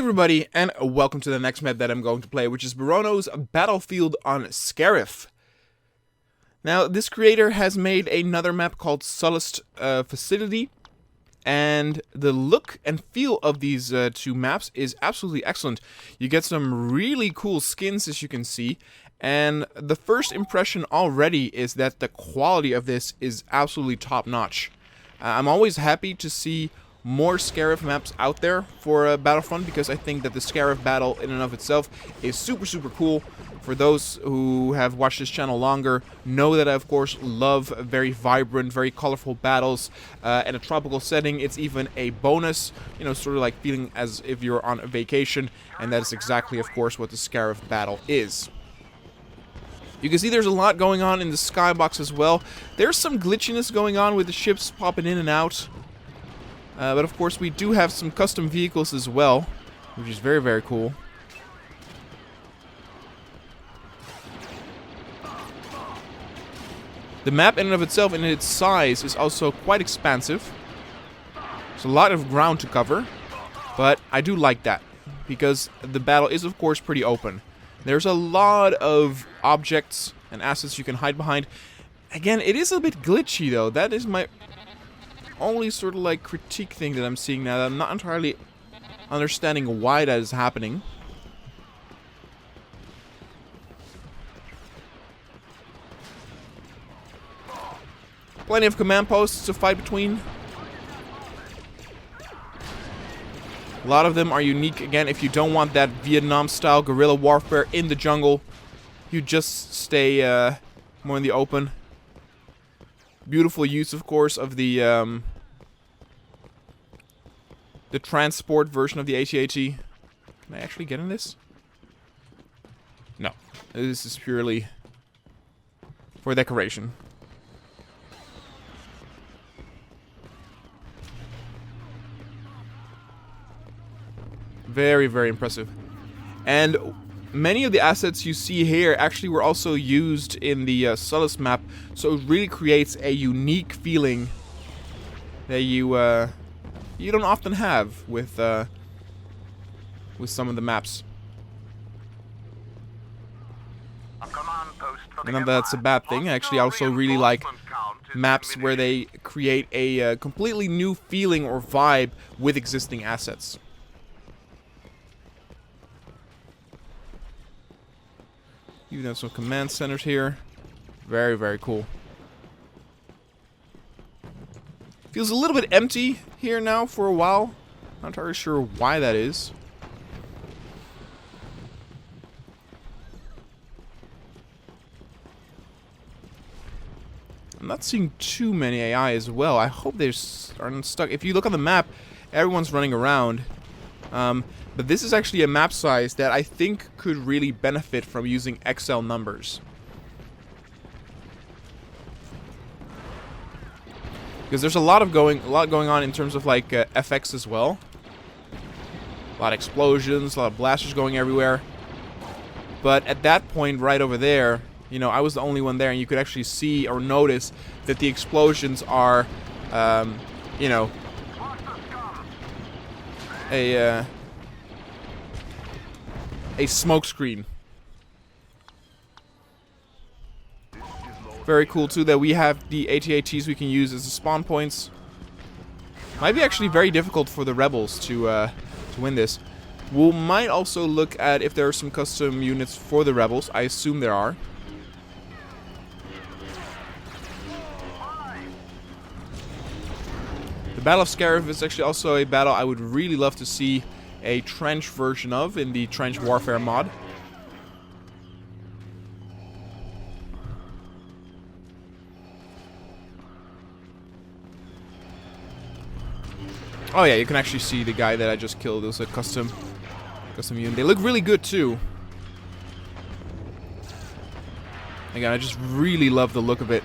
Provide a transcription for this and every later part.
everybody, and welcome to the next map that I'm going to play, which is Burono's Battlefield on Scarif. Now, this creator has made another map called Solist Facility, and the look and feel of these two maps is absolutely excellent. You get some really cool skins, as you can see, and the first impression already is that the quality of this is absolutely top-notch. I'm always happy to see more Scarif maps out there for Battlefront, because I think that the Scarif battle in and of itself is super cool. For those who have watched this channel longer, know that I of course love very vibrant, very colorful battles. In a tropical setting, it's even a bonus, you know, sort of like feeling as if you're on a vacation, and that is exactly of course what the Scarif battle is. You can see there's a lot going on in the skybox as well. There's some glitchiness going on with the ships popping in and out. But of course we do have some custom vehicles as well, which is very cool. The map in and of itself, in its size, is also quite expansive. There's a lot of ground to cover, but I do like that, because the battle is of course pretty open. There's a lot of objects and assets you can hide behind. Again, it is a bit glitchy though. That is my only sort of like critique thing that I'm seeing now. That I'm not entirely understanding why that is happening. Plenty of command posts to fight between. A lot of them are unique. Again, if you don't want that Vietnam-style guerrilla warfare in the jungle, you just stay more in the open. Beautiful use, of course, of the transport version of the AT-AT. Can I actually get in this? No. This is purely for decoration. Very impressive. And many of the assets you see here actually were also used in the Solus map, so it really creates a unique feeling that you don't often have with some of the maps. And not that that's a bad thing. I actually also really like maps where they create a completely new feeling or vibe with existing assets. Even have some command centers here. Very cool. Feels a little bit empty here now for a while. Not entirely sure why that is. I'm not seeing too many AI as well. I hope they aren't stuck. If you look on the map, everyone's running around. But this is actually a map size that I think could really benefit from using XL numbers. Because there's a lot going on in terms of like FX as well. A lot of explosions, a lot of blasters going everywhere. But at that point right over there, you know, I was the only one there, and you could actually see or notice that the explosions are, you know, a smoke screen. Very cool too that we have the AT-ATs we can use as the spawn points. Might be actually very difficult for the rebels to win this. We might also look at if there are some custom units for the rebels. I assume there are. The Battle of Scarif is actually also a battle I would really love to see a trench version of in the trench warfare mod. Oh yeah, you can actually see the guy that I just killed. It was a custom unit. They look really good too. Again, I just really love the look of it.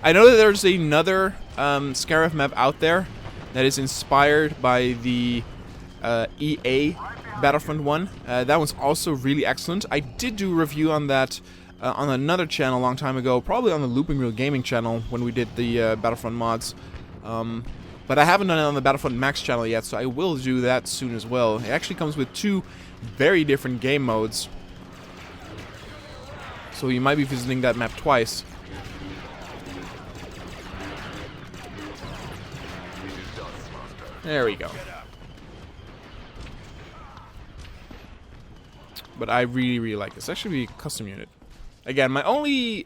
I know that there's another Scarif map out there that is inspired by the EA Battlefront 1. That one's also really excellent. I did do a review on that on another channel a long time ago, probably on the Looping Reel Gaming channel when we did the Battlefront mods. But I haven't done it on the Battlefront Max channel yet, so I will do that soon as well. It actually comes with 2 very different game modes, so you might be visiting that map twice. There we go. But I really, really like this. Actually, be a custom unit. Again, the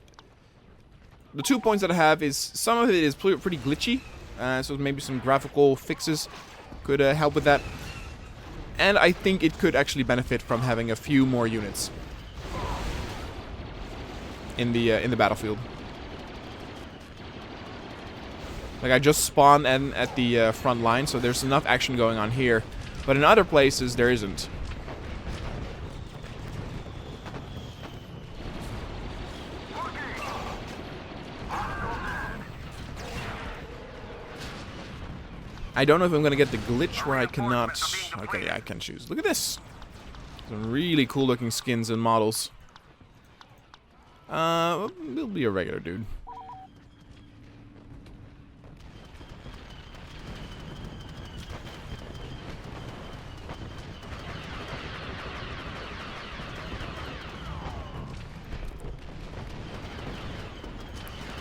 2 points that I have is some of it is pretty glitchy. So maybe some graphical fixes could help with that. And I think it could actually benefit from having a few more units in the battlefield. Like, I just spawned at the front line, so there's enough action going on here. But in other places, there isn't. I don't know if I'm going to get the glitch where I cannot... Okay, yeah, I can choose. Look at this! Some really cool looking skins and models. It'll be a regular dude.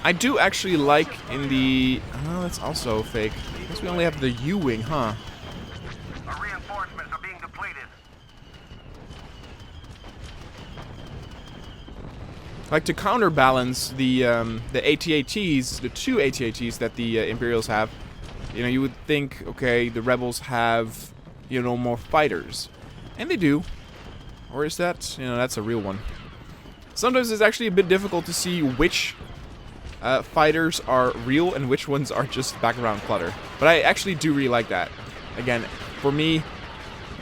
I do actually like in the... Oh, that's also fake. I guess we only have the U-Wing, huh? Our reinforcements are being depleted. Like, to counterbalance the AT-ATs, the 2 AT-ATs that the Imperials have, you know, you would think, okay, the Rebels have, you know, more fighters. And they do. Or is that... You know, that's a real one. Sometimes it's actually a bit difficult to see which... fighters are real and which ones are just background clutter. But I actually do really like that. Again, for me,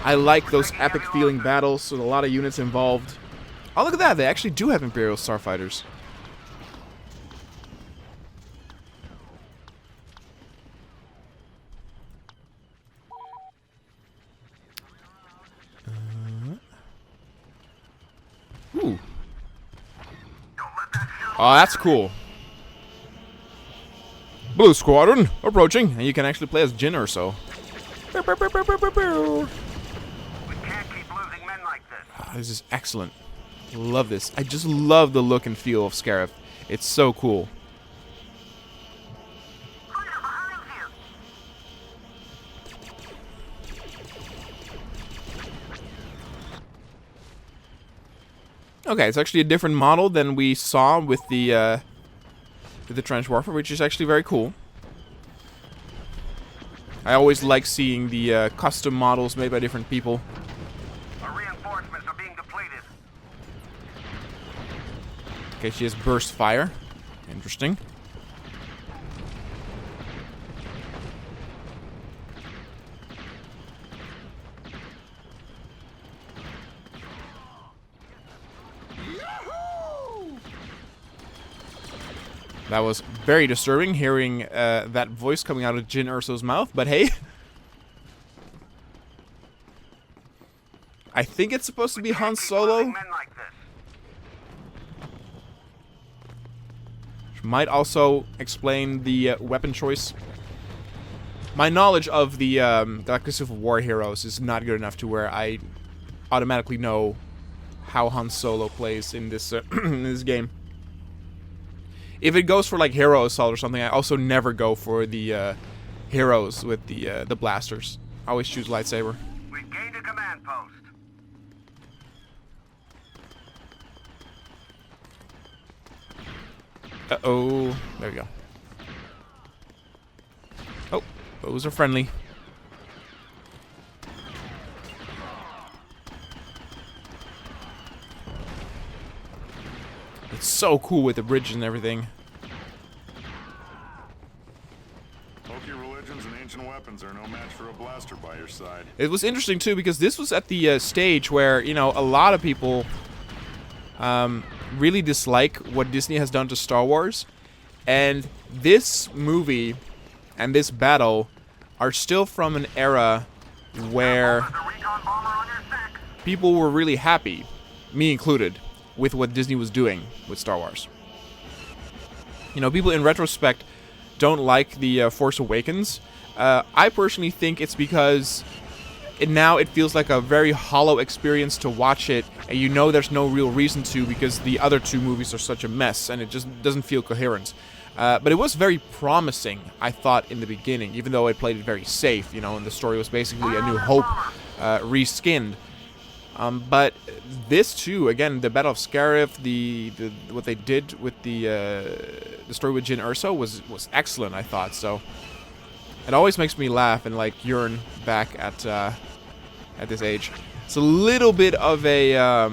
I like those epic feeling battles with a lot of units involved. Oh, look at that. They actually do have Imperial starfighters. Ooh. Oh, that's cool. Blue Squadron approaching, and you can actually play as Jyn Erso. We can't keep losing men like this. Ah, this is excellent. Love this. I just love the look and feel of Scarif. It's so cool. Fire behind you. Okay, it's actually a different model than we saw with the trench warfare, which is actually very cool. I always like seeing the custom models made by different people. Our reinforcements are being depleted. Okay, she has burst fire. Interesting. That was very disturbing, hearing that voice coming out of Jyn Erso's mouth, but hey. I think it's supposed to be Han Solo. Men like this. Which might also explain the weapon choice. My knowledge of the Galactic Civil War heroes is not good enough to where I automatically know how Han Solo plays in this in this game. If it goes for like Hero Assault or something, I also never go for the heroes with the blasters. I always choose lightsaber. We've gained a command post. Uh-oh. There we go. Oh, those are friendly. It's so cool with the bridge and everything. Pokey religions and ancient weapons are no match for a blaster by your side. It was interesting too because this was at the stage where, you know, a lot of people really dislike what Disney has done to Star Wars, and this movie and this battle are still from an era where The recon bomber on your set. people were really happy, me included, with what Disney was doing with Star Wars. You know, people in retrospect don't like the Force Awakens. I personally think it's because now it feels like a very hollow experience to watch it, and you know there's no real reason to because the other two movies are such a mess, and it just doesn't feel coherent. But it was very promising, I thought, in the beginning, even though it played it very safe, you know, and the story was basically A New Hope reskinned. But this too, again, the Battle of Scarif, the what they did with the story with Jyn Erso was excellent, I thought. So it always makes me laugh and like yearn back at this age. It's a little bit of a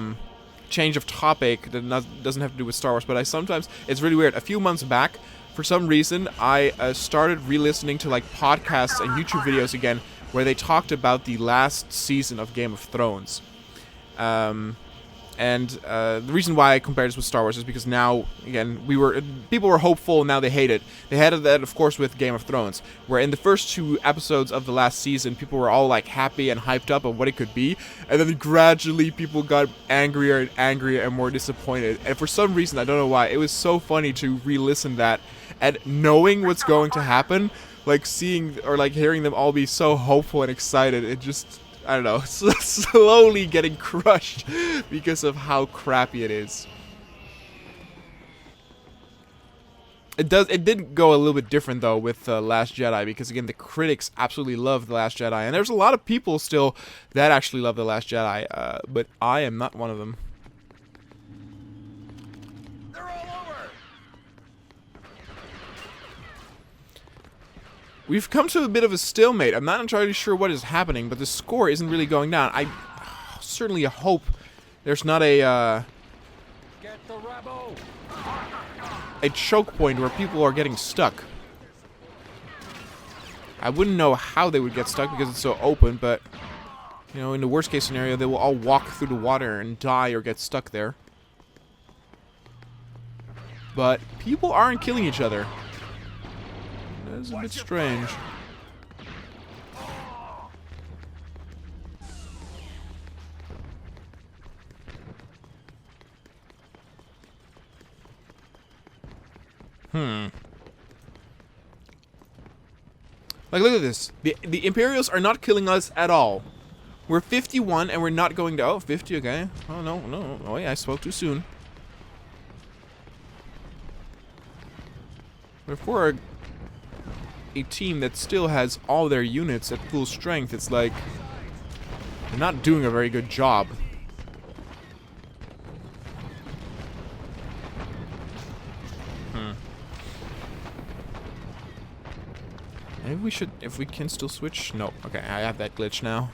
change of topic that doesn't have to do with Star Wars, but it's really weird. A few months back, for some reason, I started re-listening to like podcasts and YouTube videos again, where they talked about the last season of Game of Thrones. The reason why I compared this with Star Wars is because now, again, people were hopeful, and now they hate it. They had that, of course, with Game of Thrones, where in the first 2 episodes of the last season, people were all like happy and hyped up on what it could be, and then gradually people got angrier and angrier and more disappointed. And for some reason, I don't know why, it was so funny to re-listen that, and knowing what's going to happen, like seeing or like hearing them all be so hopeful and excited, it just, I don't know, slowly getting crushed because of how crappy it is. It did go a little bit different though with Last Jedi, because again the critics absolutely love The Last Jedi, and there's a lot of people still that actually love The Last Jedi, but I am not one of them. They're all over. We've come to a bit of a stalemate. I'm not entirely sure what is happening, but the score isn't really going down. I certainly hope there's not a choke point where people are getting stuck. I wouldn't know how they would get stuck because it's so open, but you know, in the worst case scenario, they will all walk through the water and die or get stuck there. But people aren't killing each other. That's a bit strange. Like, look at this. The Imperials are not killing us at all. We're 51 and we're not going to... Oh, 50, okay. Oh, no. Oh, yeah, I spoke too soon. We're for a team that still has all their units at full strength. It's like... they're not doing a very good job. Maybe we should, if we can still switch. No, okay, I have that glitch now.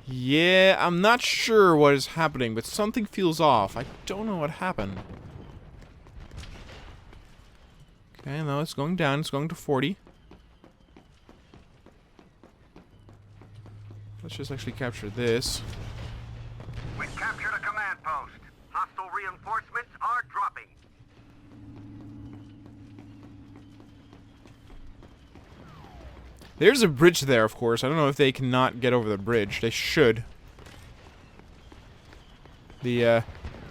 Yeah, I'm not sure what is happening, but something feels off. I don't know what happened. Okay, no, it's going down. It's going to 40. Let's just actually capture this. We've captured a command post. Hostile reinforcements are dropping. There's a bridge there, of course. I don't know if they cannot get over the bridge. They should. The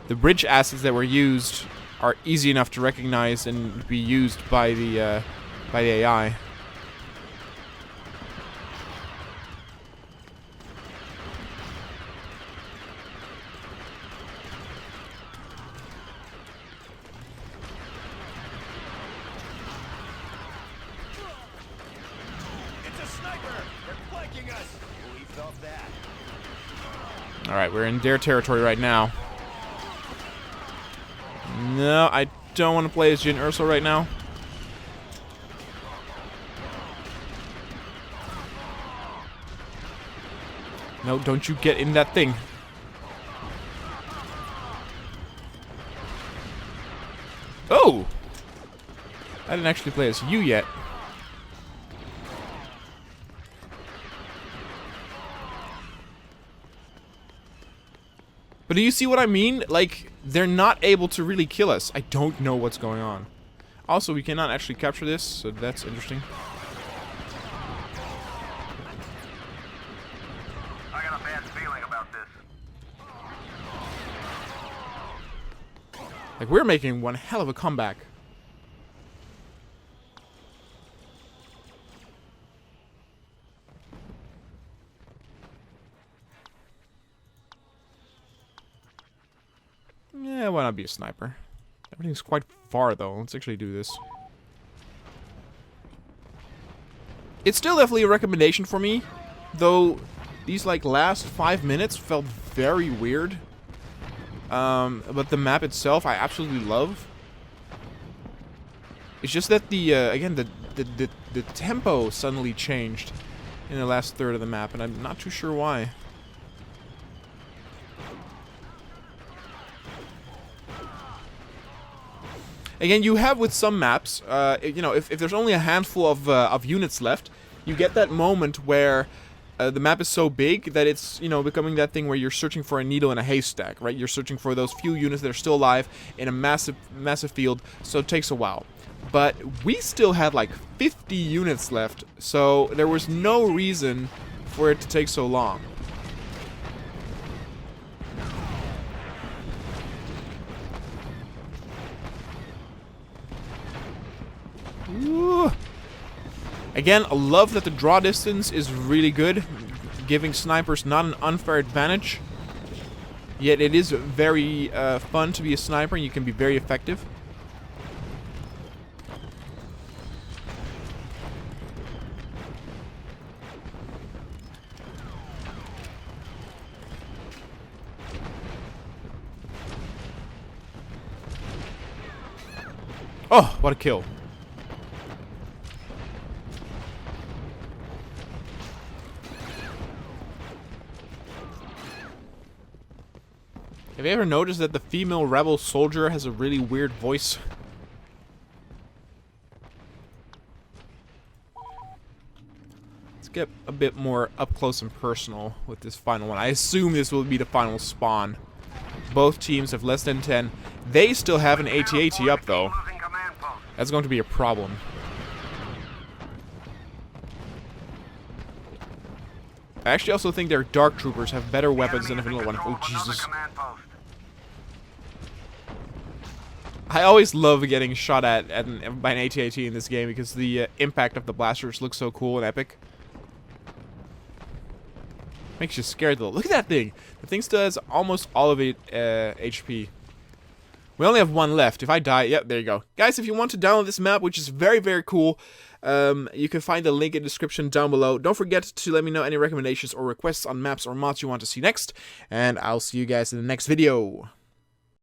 bridge assets that were used are easy enough to recognize and be used by the AI. Alright, we're in their territory right now. No, I don't want to play as Jyn Erso right now. No, don't you get in that thing. Oh! I didn't actually play as you yet. But do you see what I mean? Like, they're not able to really kill us. I don't know what's going on. Also, we cannot actually capture this, so that's interesting. I got a bad feeling about this. Like, we're making one hell of a comeback. Yeah, why not be a sniper? Everything's quite far, though. Let's actually do this. It's still definitely a recommendation for me, though these, like, last 5 minutes felt very weird. But the map itself, I absolutely love. It's just that the, again, the tempo suddenly changed in the last third of the map, and I'm not too sure why. Again, you have with some maps, you know, if there's only a handful of units left, you get that moment where the map is so big that it's, you know, becoming that thing where you're searching for a needle in a haystack, right? You're searching for those few units that are still alive in a massive field, so it takes a while. But we still had like 50 units left, so there was no reason for it to take so long. Ooh. Again, I love that the draw distance is really good, giving snipers not an unfair advantage. Yet it is very fun to be a sniper, and you can be very effective. Oh, what a kill. Have you ever noticed that the female rebel soldier has a really weird voice? Let's get a bit more up close and personal with this final one. I assume this will be the final spawn. Both teams have less than 10. They still have an AT-AT up, though. That's going to be a problem. I actually also think their Dark Troopers have better weapons than the vanilla one. Oh, Jesus. I always love getting shot at by an AT-AT in this game because the impact of the blasters looks so cool and epic. Makes you scared, though. Look at that thing. The thing still has almost all of it HP. We only have one left. If I die, yep, there you go. Guys, if you want to download this map, which is very, very cool, you can find the link in the description down below. Don't forget to let me know any recommendations or requests on maps or mods you want to see next, and I'll see you guys in the next video.